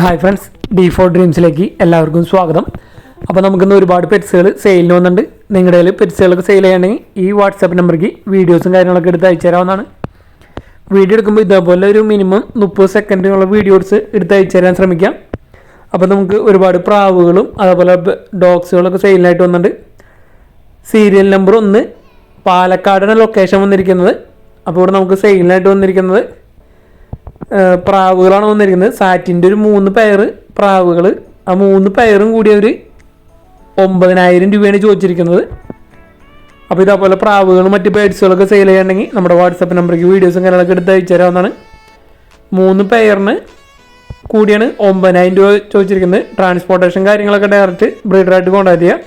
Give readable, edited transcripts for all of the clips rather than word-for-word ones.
Hi friends, D4 ഡ്രീംസിലേക്ക് എല്ലാവർക്കും സ്വാഗതം. അപ്പോൾ നമുക്കിന്ന് ഒരുപാട് പെറ്റ്സുകൾ സെയിലിന് വന്നിട്ടുണ്ട്. നിങ്ങളുടെ കയ്യിൽ പെറ്റ്സുകളൊക്കെ സെയിൽ ചെയ്യണമെങ്കിൽ ഈ വാട്സാപ്പ് നമ്പർക്ക് വീഡിയോസും കാര്യങ്ങളൊക്കെ എടുത്ത് അയച്ചു തരാവുന്നതാണ്. വീഡിയോ എടുക്കുമ്പോൾ ഇതേപോലെ ഒരു മിനിമം 30 സെക്കൻഡിനുള്ള വീഡിയോസ് എടുത്ത് അയച്ചു തരാൻ ശ്രമിക്കാം. അപ്പോൾ നമുക്ക് ഒരുപാട് പ്രാവുകളും അതേപോലെ ഡോഗ്സുകളൊക്കെ സെയിലിനായിട്ട് വന്നിട്ടുണ്ട്. സീരിയൽ നമ്പർ 1 പാലക്കാടാണ് ലൊക്കേഷൻ വന്നിരിക്കുന്നത്. അപ്പോൾ ഇവിടെ നമുക്ക് സെയിലിനായിട്ട് വന്നിരിക്കുന്നത് പ്രാവുകളാണ് വന്നിരിക്കുന്നത്. സാറ്റിൻ്റെ ഒരു 3 പെയർ പ്രാവുകൾ, ആ 3 പെയറും കൂടി അവർ 9,000 രൂപയാണ് ചോദിച്ചിരിക്കുന്നത്. അപ്പോൾ ഇതേപോലെ പ്രാവുകളും മറ്റ് ബേഡ്സുകളൊക്കെ സെയിൽ ചെയ്യണമെങ്കിൽ നമ്മുടെ വാട്സപ്പ് നമ്പറിലേക്ക് വീഡിയോസും കാര്യങ്ങളൊക്കെ എടുത്ത് അയച്ചു തരാവുന്നതാണ്. 3 പെയറിന് കൂടിയാണ് 9,000 രൂപ ചോദിച്ചിരിക്കുന്നത്. ട്രാൻസ്പോർട്ടേഷൻ കാര്യങ്ങളൊക്കെ ഡയറക്റ്റ് ബ്രീഡറായിട്ട് കോൺടാക്ട് ചെയ്യുക.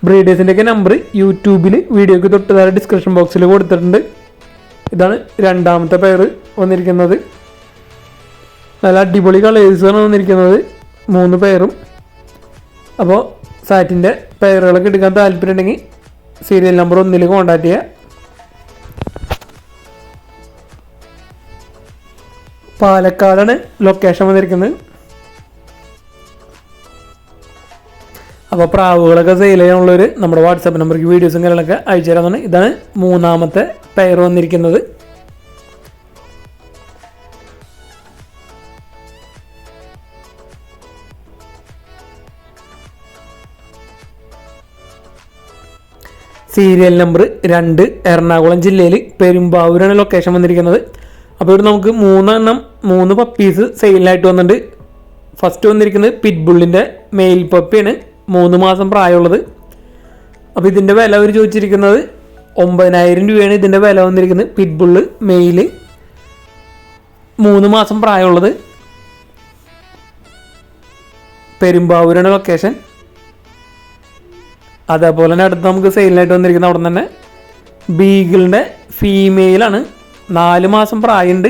ബ്രീഡേഴ്സിൻ്റെയൊക്കെ നമ്പർ യൂട്യൂബിൽ വീഡിയോക്ക് തൊട്ട് താഴെ ഡിസ്ക്രിപ്ഷൻ ബോക്സിൽ കൊടുത്തിട്ടുണ്ട്. ഇതാണ് രണ്ടാമത്തെ പെയർ വന്നിരിക്കുന്നത്. നല്ല അടിപൊളി കളേഴ്സാണ് വന്നിരിക്കുന്നത് 3 പെയറും. അപ്പോൾ സാറ്റിൻ്റെ പെയറുകളൊക്കെ എടുക്കാൻ താല്പര്യം ഉണ്ടെങ്കിൽ സീരിയൽ നമ്പർ 1 കോൺടാക്ട് ചെയ്യുക. പാലക്കാടാണ് ലൊക്കേഷൻ വന്നിരിക്കുന്നത്. അപ്പോൾ പ്രാവുകളൊക്കെ സെയിൽ ചെയ്യാനുള്ളവർ നമ്മുടെ വാട്സാപ്പ് നമ്പർക്ക് വീഡിയോസും കാര്യങ്ങളൊക്കെ അയച്ചു തരാമെന്നാണ്. ഇതാണ് 3ാമത്തെ പെയർ വന്നിരിക്കുന്നത്. സീരിയൽ നമ്പർ 2 എറണാകുളം ജില്ലയിൽ പെരുമ്പാവൂരാണ് ലൊക്കേഷൻ വന്നിരിക്കുന്നത്. അപ്പോൾ ഇവിടെ നമുക്ക് 3 പപ്പീസ് സെയിലിനായിട്ട് വന്നിട്ടുണ്ട്. ഫസ്റ്റ് വന്നിരിക്കുന്നത് പിറ്റ്ബുള്ളിൻ്റെ മെയിൽ പപ്പിയാണ്, 3 മാസം പ്രായമുള്ളത്. അപ്പോൾ ഇതിൻ്റെ വില അവർ ചോദിച്ചിരിക്കുന്നത് 9,000 രൂപയാണ് ഇതിൻ്റെ വില വന്നിരിക്കുന്നത്. പിറ്റ്ബുള്ള് മെയിൽ, 3 മാസം പ്രായമുള്ളത്. പെരുമ്പാവൂരാണ് ലൊക്കേഷൻ. അതേപോലെ തന്നെ അടുത്ത് നമുക്ക് സെയിലിനായിട്ട് വന്നിരിക്കുന്നത് അവിടെ തന്നെ ബീഗിളിൻ്റെ ഫീമെയിലാണ്, 4 മാസം പ്രായമുണ്ട്.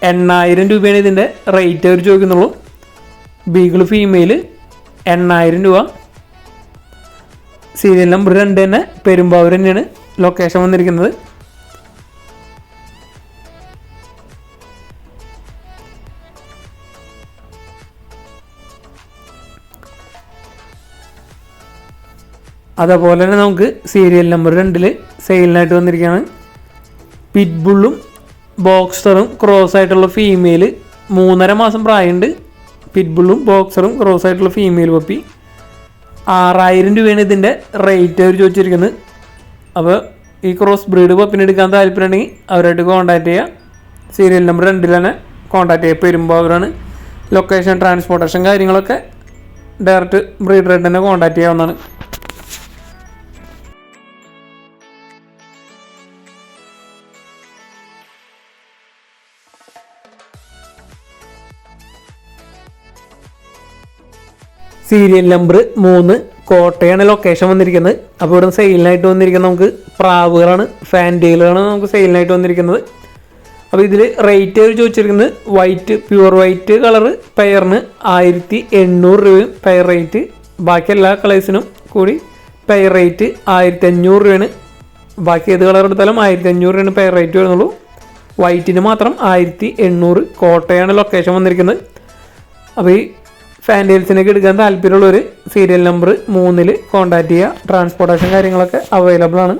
8,000 രൂപയാണ് ഇതിൻ്റെ റേറ്റ് അവർ ചോദിക്കുന്നുള്ളൂ. ബീഗിൾ ഫീമെയിൽ 8,000 രൂപ. സീരിയൽ നമ്പർ 2 തന്നെ പെരുമ്പാവൂർ തന്നെയാണ് ലൊക്കേഷൻ വന്നിരിക്കുന്നത്. അതേപോലെ തന്നെ നമുക്ക് സീരിയൽ നമ്പർ 2 സെയിലിനായിട്ട് വന്നിരിക്കുകയാണ് പിറ്റ്ബുള്ളും ബോക്സറും ക്രോസ് ആയിട്ടുള്ള ഫീമെയിൽ, 3.5 മാസം പ്രായമുണ്ട്. പിറ്റ്ബുള്ളും ബോക്സറും ക്രോസ് ആയിട്ടുള്ള ഫീമെയിൽ പപ്പി, 6,000 രൂപയാണ് ഇതിൻ്റെ റേറ്റ് അവർ ചോദിച്ചിരിക്കുന്നത്. അപ്പോൾ ഈ ക്രോസ് ബ്രീഡ് പപ്പിനെ എടുക്കാൻ താല്പര്യമുണ്ടെങ്കിൽ അവരായിട്ട് കോൺടാക്ട് ചെയ്യുക. സീരിയൽ നമ്പർ 2 തന്നെ കോൺടാക്ട് ചെയ്യുക. പെരുമ്പാവൂരാണ് ലൊക്കേഷൻ. ട്രാൻസ്പോർട്ടേഷൻ കാര്യങ്ങളൊക്കെ ഡയറക്റ്റ് ബ്രീഡറായിട്ട് തന്നെ കോൺടാക്ട് ചെയ്യാവുന്നതാണ്. സീരിയൽ നമ്പർ 3 കോട്ടയാണ് ലൊക്കേഷൻ വന്നിരിക്കുന്നത്. അപ്പോൾ ഇവിടെ സെയിലിനായിട്ട് വന്നിരിക്കുന്നത് നമുക്ക് പ്രാവുകളാണ്, ഫാൻറ്റെയിലുകളാണ് നമുക്ക് സെയിലിനായിട്ട് വന്നിരിക്കുന്നത്. അപ്പോൾ ഇതിൽ റേറ്റ് അവർ ചോദിച്ചിരിക്കുന്നത് വൈറ്റ്, പ്യുവർ വൈറ്റ് കളറ് പെയറിന് 1,800 രൂപയും പെയർ റേറ്റ്. ബാക്കി എല്ലാ കളേഴ്സിനും കൂടി പെയർ റേറ്റ് 1,500 രൂപയാണ്. ബാക്കി ഏത് കളർ എടുത്താലും 1,500 രൂപയാണ് പെയർ റേറ്റ് വരുന്നുള്ളൂ. വൈറ്റിന് മാത്രം 1,800. കോട്ടയാണ് ലൊക്കേഷൻ വന്നിരിക്കുന്നത്. അപ്പോൾ ഈ ഫാൻറ്റെയിൽസിനൊക്കെ എടുക്കാൻ താല്പര്യമുള്ളവർ സീരിയൽ നമ്പർ 3 കോൺടാക്ട് ചെയ്യുക. ട്രാൻസ്പോർട്ടേഷൻ കാര്യങ്ങളൊക്കെ അവൈലബിൾ ആണ്.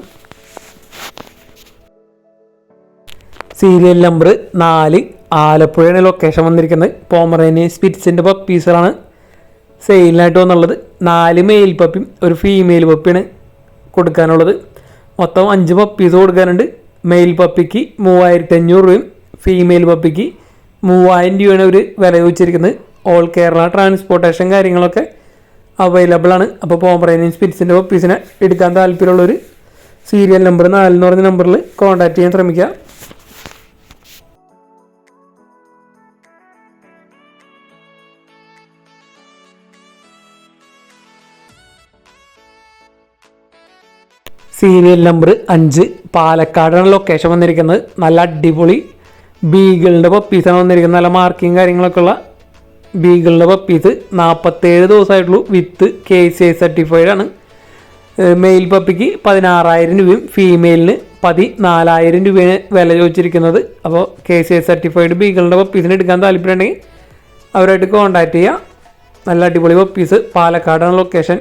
സീരിയൽ നമ്പർ 4 ആലപ്പുഴയാണ് ലൊക്കേഷൻ വന്നിരിക്കുന്നത്. പോമറേനിയൻ സ്പിറ്റ്സിൻ്റെ പപ്പീസുകളാണ് സെയിലിനായിട്ട് വന്നുള്ളത്. 4 മെയിൽ പപ്പിയും ഒരു ഫീമെയിൽ പപ്പിയാണ് കൊടുക്കാനുള്ളത്. മൊത്തം 5 പപ്പീസ് കൊടുക്കാനുണ്ട്. മെയിൽ പപ്പിക്ക് 3,500 രൂപയും ഫീമെയിൽ പപ്പിക്ക് 3,000 രൂപയാണ് ഒരു വില ചോദിച്ചിരിക്കുന്നത്. ഓൾ കേരള ട്രാൻസ്പോർട്ടേഷൻ കാര്യങ്ങളൊക്കെ അവൈലബിൾ ആണ്. അപ്പോൾ പോമറേനിയൻ സ്പിറ്റ്സിൻ്റെ പപ്പീസിനെ എടുക്കാൻ താല്പര്യമുള്ളവർ സീരിയൽ നമ്പർ 4 എന്ന് പറഞ്ഞ നമ്പറിൽ കോൺടാക്ട് ചെയ്യാൻ ശ്രമിക്കുക. സീരിയൽ നമ്പർ 5 പാലക്കാടാണ് ലൊക്കേഷൻ വന്നിരിക്കുന്നത്. നല്ല അടിപൊളി ബീഗിളിൻ്റെ പപ്പീസാണ് വന്നിരിക്കുന്നത്. നല്ല മാർക്കിങ് കാര്യങ്ങളൊക്കെ ഉള്ള ബീഗിളിൻ്റെ പപ്പീസ്, 47 ദിവസമായിട്ടുള്ളൂ. വിത്ത് KCI സർട്ടിഫൈഡ് ആണ്. മെയിൽ പപ്പിക്ക് 16,000 രൂപയും ഫീമെയിലിന് 14,000 രൂപയാണ് വില ചോദിച്ചിരിക്കുന്നത്. അപ്പോൾ KCI സർട്ടിഫൈഡ് ബീഗിളിൻ്റെ പപ്പീസിന് എടുക്കാൻ താല്പര്യമുണ്ടെങ്കിൽ അവരായിട്ട് കോൺടാക്റ്റ് ചെയ്യുക. നല്ല അടിപൊളി പപ്പീസ്. പാലക്കാടാണ് ലൊക്കേഷൻ.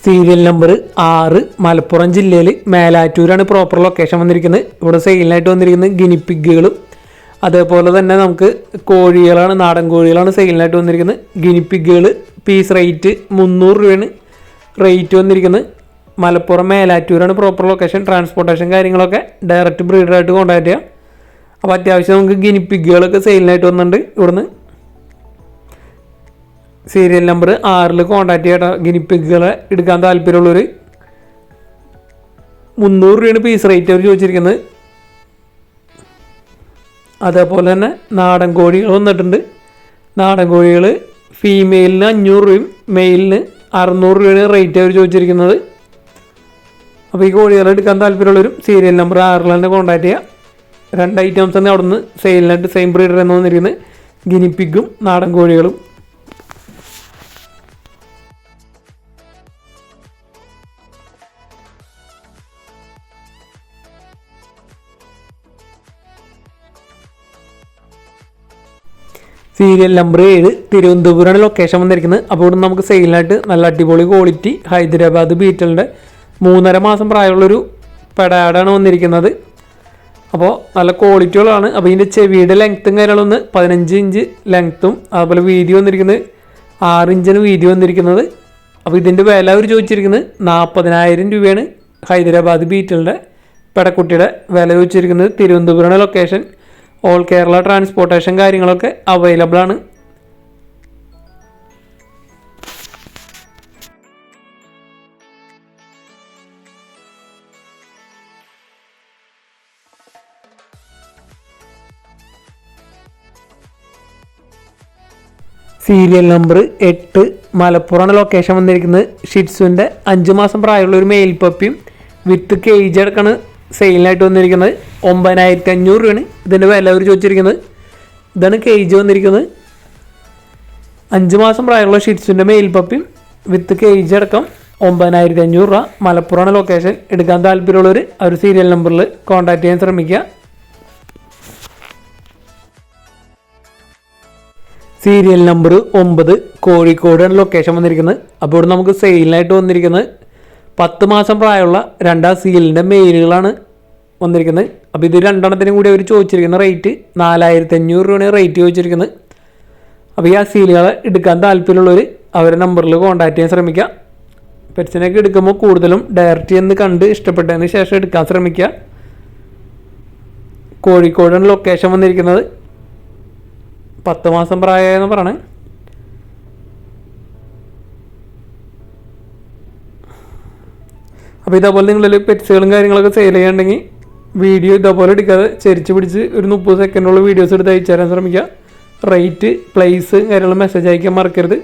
സീരിയൽ നമ്പർ 6, മലപ്പുറം ജില്ലയിൽ മേലാറ്റൂരാണ് പ്രോപ്പർ ലൊക്കേഷൻ വന്നിരിക്കുന്നത്. ഇവിടെ സെയിലിനായിട്ട് വന്നിരിക്കുന്നത് ഗിനിപ്പിഗുകളും അതേപോലെ തന്നെ നമുക്ക് കോഴികളാണ്, നാടൻ കോഴികളാണ് സെയിലിനായിട്ട് വന്നിരിക്കുന്നത്. ഗിനിപ്പിഗുകൾ പീസ് റേറ്റ് 300 രൂപയാണ് റേറ്റ് വന്നിരിക്കുന്നത്. മലപ്പുറം മേലാറ്റൂരാണ് പ്രോപ്പർ ലൊക്കേഷൻ. ട്രാൻസ്പോർട്ടേഷൻ കാര്യങ്ങളൊക്കെ ഡയറക്റ്റ് ബ്രീഡറായിട്ട് കോൺടാക്ട് ചെയ്യാം. അപ്പോൾ അത്യാവശ്യം നമുക്ക് ഗിനിപ്പിഗുകളൊക്കെ സെയിലിനായിട്ട് വന്നിട്ടുണ്ട്. ഇവിടുന്ന് സീരിയൽ നമ്പർ 6 കോൺടാക്ട് ചെയ്യട്ടോ. ഗിനിപ്പിഗുകളെ എടുക്കാൻ താല്പര്യമുള്ളവർ 300 രൂപയാണ് പീസ് റേറ്റ് അവർ ചോദിച്ചിരിക്കുന്നത്. അതേപോലെ തന്നെ നാടൻ കോഴികൾ വന്നിട്ടുണ്ട്. നാടൻ കോഴികൾ ഫീമെയിലിന് 500 രൂപയും മെയിലിന് 600 രൂപയാണ് റേറ്റ് അവർ ചോദിച്ചിരിക്കുന്നത്. അപ്പോൾ ഈ കോഴികളെ എടുക്കാൻ താല്പര്യമുള്ളവരും സീരിയൽ നമ്പർ 6 തന്നെ കോൺടാക്ട് ചെയ്യുക. 2 ഐറ്റംസ് തന്നെ അവിടെ നിന്ന് സെയിലിനായിട്ട് സെയിം ബ്രീഡർ എന്ന് വന്നിരിക്കുന്നത് ഗിനിപ്പിഗും നാടൻ കോഴികളും. സീരിയൽ നമ്പർ 7 തിരുവനന്തപുരമാണ് ലൊക്കേഷൻ വന്നിരിക്കുന്നത്. അപ്പോൾ ഇവിടെ നമുക്ക് സെയിലിനായിട്ട് നല്ല അടിപൊളി ക്വാളിറ്റി ഹൈദരാബാദ് ബീറ്റലിൻ്റെ 3.5 മാസം പ്രായമുള്ളൊരു പെടാടാണ് വന്നിരിക്കുന്നത്. അപ്പോൾ നല്ല ക്വാളിറ്റികളാണ്. അപ്പോൾ ഇതിൻ്റെ ചെവിയുടെ ലെങ്ത്തും കാര്യങ്ങളൊന്ന് 15 ഇഞ്ച് ലെങ്ത്തും അതുപോലെ വീതി വന്നിരിക്കുന്നത് 6 ഇഞ്ചിന് വീതി വന്നിരിക്കുന്നത്. അപ്പോൾ ഇതിൻ്റെ വില അവർ ചോദിച്ചിരിക്കുന്നത് 40,000 രൂപയാണ്. ഹൈദരാബാദ് ബീറ്റലിൻ്റെ പെടക്കുട്ടിയുടെ വില ചോദിച്ചിരിക്കുന്നത്. തിരുവനന്തപുരമാണ് ലൊക്കേഷൻ. ഓൾ കേരള ട്രാൻസ്പോർട്ടേഷൻ കാര്യങ്ങളൊക്കെ അവൈലബിൾ ആണ്. സീരിയൽ നമ്പർ 8 മലപ്പുറമാണ് ലൊക്കേഷൻ വന്നിരിക്കുന്നത്. ഷിറ്റ്സുവിൻ്റെ 5 മാസം പ്രായമുള്ള ഒരു മെയിൽ പപ്പിയും വിത്ത് കേജ് അടക്കാണ് സെയിലിനായിട്ട് വന്നിരിക്കുന്നത്. 9,500 രൂപയാണ് ഇതിൻ്റെ വില അവർ ചോദിച്ചിരിക്കുന്നത്. ഇതാണ് കേജ് വന്നിരിക്കുന്നത്. 5 മാസം പ്രായമുള്ള ഷിറ്റ്സുവിൻ്റെ മെയിൽ പപ്പിയും വിത്ത് കേജ് അടക്കം 9,500 രൂപ. മലപ്പുറമാണ് ലൊക്കേഷൻ. എടുക്കാൻ താല്പര്യമുള്ളവർ ആ ഒരു സീരിയൽ നമ്പറിൽ കോൺടാക്ട് ചെയ്യാൻ ശ്രമിക്കുക. സീരിയൽ നമ്പർ 9 കോഴിക്കോടാണ് ലൊക്കേഷൻ വന്നിരിക്കുന്നത്. അപ്പോൾ ഇവിടെ നമുക്ക് സെയിലിനായിട്ട് വന്നിരിക്കുന്നത് 10 മാസം പ്രായമുള്ള 2 സീലിൻ്റെ മെയിലുകളാണ് വന്നിരിക്കുന്നത്. അപ്പോൾ ഇത് 2 കൂടി അവർ ചോദിച്ചിരിക്കുന്ന റേറ്റ് 4,500 രൂപയാണ് റേറ്റ് ചോദിച്ചിരിക്കുന്നത്. അപ്പോൾ ഈ സീലുകളെ എടുക്കാൻ താല്പര്യമുള്ളവർ അവരുടെ നമ്പറിൽ കോൺടാക്ട് ചെയ്യാൻ ശ്രമിക്കുക. പെറ്റ്സിനൊക്കെ എടുക്കുമ്പോൾ കൂടുതലും ഡയറക്റ്റ് ചെന്ന് കണ്ട് ഇഷ്ടപ്പെട്ടതിന് ശേഷം എടുക്കാൻ ശ്രമിക്കുക. കോഴിക്കോടാണ് ലൊക്കേഷൻ വന്നിരിക്കുന്നത്. 10 മാസം പ്രായമെന്ന് പറയണേ. അപ്പോൾ ഇതേപോലെ നിങ്ങളിൽ പെറ്റ്സുകളും കാര്യങ്ങളൊക്കെ സെയിൽ ചെയ്യാണ്ടെങ്കിൽ വീഡിയോ ഇതേപോലെ എടുക്കാതെ ചെരിച്ച് പിടിച്ച് ഒരു 30 സെക്കൻഡുള്ള വീഡിയോസ് എടുത്ത് അയച്ചു തരാൻ ശ്രമിക്കുക. റേറ്റ്, പ്ലേസ് കാര്യങ്ങൾ മെസ്സേജ് അയക്കാൻ മറക്കരുത്.